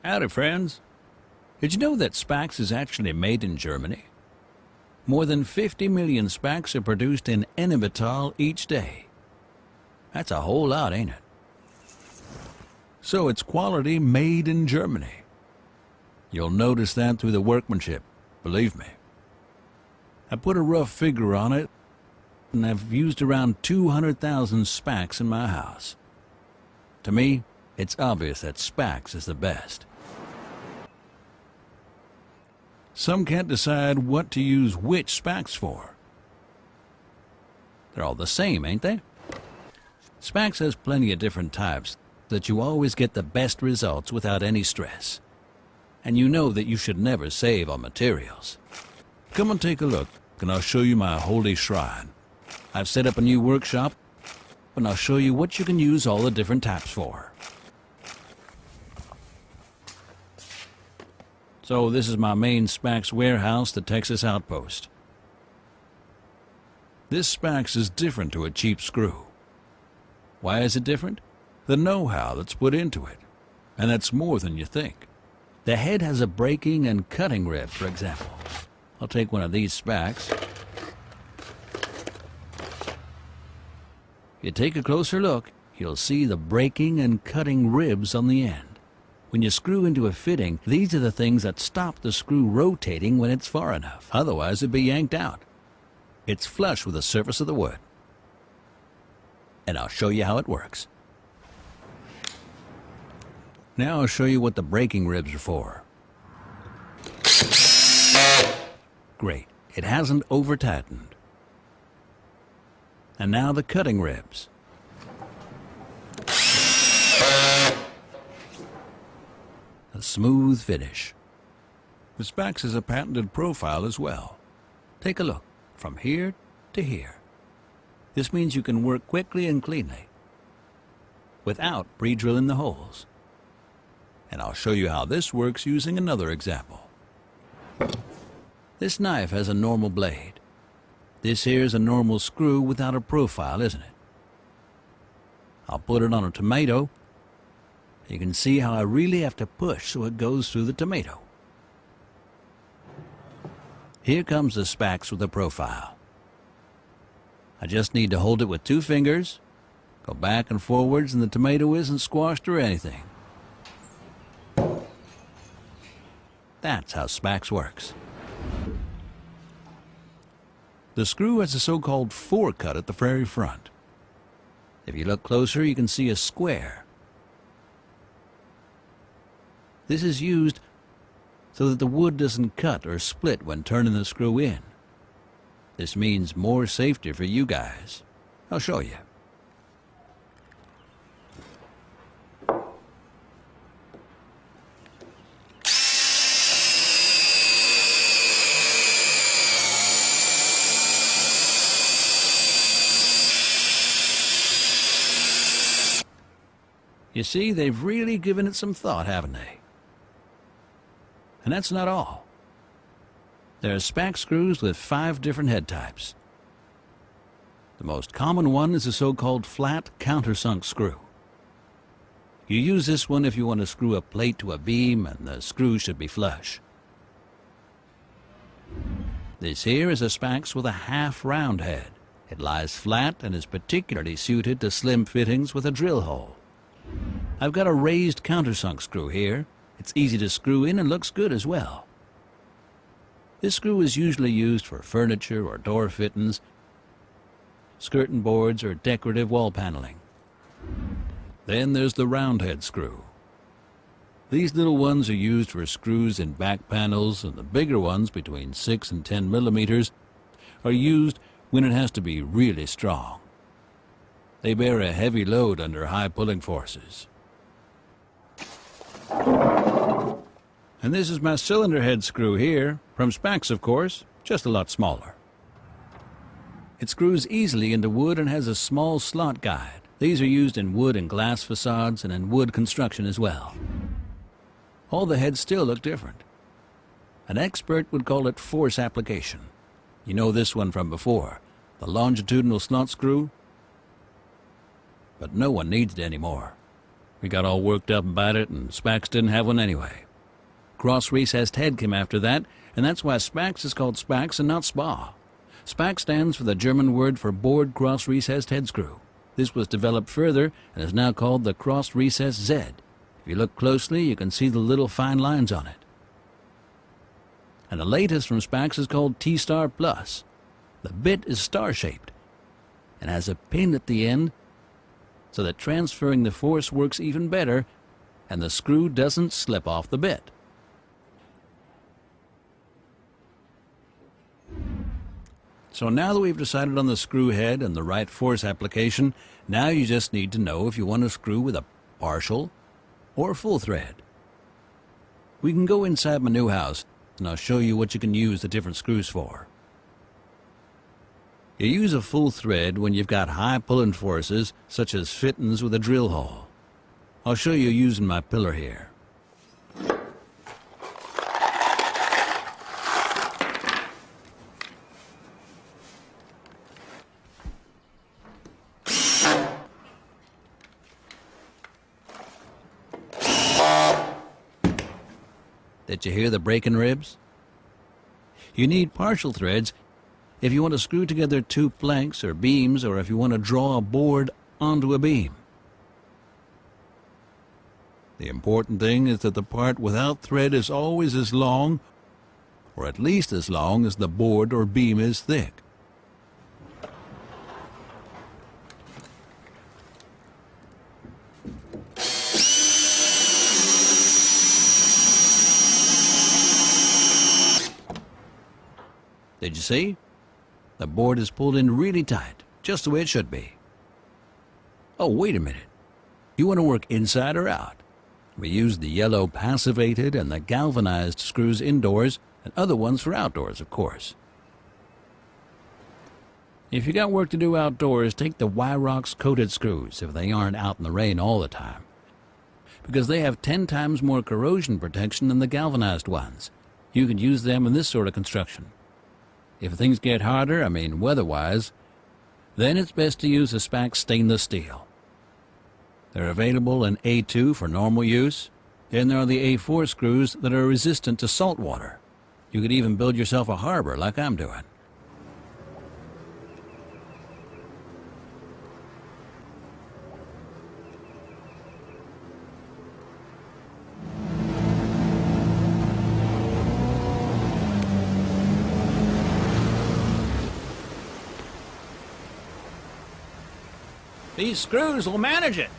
Howdy, friends. Did you know that Spax is actually made in Germany? More than 50 million Spax are produced in Ennepetal each day. That's a whole lot, ain't it? So it's quality made in Germany. You'll notice that through the workmanship, believe me. I put a rough figure on it, and I've used around 200,000 Spax in my house. To me, it's obvious that Spax is the best. Some can't decide what to use which Spax for. They're all the same, ain't they? Spax has plenty of different types that you always get the best results without any stress. And you know that you should never save on materials. Come and take a look, and I'll show you my holy shrine. I've set up a new workshop, and I'll show you what you can use all the different types for. So this is my main Spax warehouse, the Texas Outpost. This Spax is different to a cheap screw. Why is it different? The know-how that's put into it. And that's more than you think. The head has a breaking and cutting rib, for example. I'll take one of these Spax. If you take a closer look, you'll see the breaking and cutting ribs on the end. When you screw into a fitting, these are the things that stop the screw rotating when it's far enough. Otherwise, it'd be yanked out. It's flush with the surface of the wood. And I'll show you how it works. Now I'll show you what the breaking ribs are for. Great. It hasn't over-tightened. And now the cutting ribs. A smooth finish. The Spax is a patented profile as well. Take a look, from here to here. This means you can work quickly and cleanly, without pre-drilling the holes. And I'll show you how this works using another example. This knife has a normal blade. This here's a normal screw without a profile, isn't it? I'll put it on a tomato. You can see how I really have to push so it goes through the tomato. Here comes the Spax with a profile. I just need to hold it with 2 fingers, go back and forwards, and the tomato isn't squashed or anything. That's how Spax works. The screw has a so-called forecut at the very front. If you look closer, you can see a square. This is used so that the wood doesn't cut or split when turning the screw in. This means more safety for you guys. I'll show you. You see, they've really given it some thought, haven't they? And that's not all. There are Spax screws with 5 different head types. The most common one is a so-called flat countersunk screw. You use this one if you want to screw a plate to a beam and the screw should be flush. This here is a Spax with a half round head. It lies flat and is particularly suited to slim fittings with a drill hole. I've got a raised countersunk screw here. It's easy to screw in and looks good as well. This screw is usually used for furniture or door fittings, skirting boards, or decorative wall paneling. Then there's the round head screw. These little ones are used for screws in back panels, and the bigger ones, between 6 and 10 millimeters, are used when it has to be really strong. They bear a heavy load under high pulling forces. And this is my cylinder head screw here, from Spax of course, just a lot smaller. It screws easily into wood and has a small slot guide. These are used in wood and glass facades and in wood construction as well. All the heads still look different. An expert would call it force application. You know this one from before, the longitudinal slot screw. but no one needs it anymore. We got all worked up about it, and Spax didn't have one anyway. Cross-recessed head came after that, and that's why Spax is called Spax and not Spa. Spax stands for the German word for bored cross-recessed head screw. This was developed further and is now called the cross-recessed Z. If you look closely, you can see the little fine lines on it. And the latest from Spax is called T-Star Plus. The bit is star-shaped and has a pin at the end so that transferring the force works even better and the screw doesn't slip off the bit. So now that we've decided on the screw head and the right force application, now you just need to know if you want to screw with a partial or full thread. We can go inside my new house and I'll show you what you can use the different screws for. You use a full thread when you've got high pulling forces, such as fittings with a drill hole. I'll show you using my pillar here. Did you hear the breaking ribs? You need partial threads if you want to screw together two planks or beams, or if you want to draw a board onto a beam. The important thing is that the part without thread is always as long, or at least as long, as the board or beam is thick. Did you see? The board is pulled in really tight, just the way it should be. Oh, wait a minute. You want to work inside or out? We use the yellow passivated and the galvanized screws indoors, and other ones for outdoors, of course. If you got work to do outdoors, take the Wyrox coated screws if they aren't out in the rain all the time, because they have 10 times more corrosion protection than the galvanized ones. You could use them in this sort of construction. If things get harder, weather-wise, then it's best to use a Spax stainless steel. They're available in A2 for normal use, and there are the A4 screws that are resistant to salt water. You could even build yourself a harbor like I'm doing. These screws will manage it.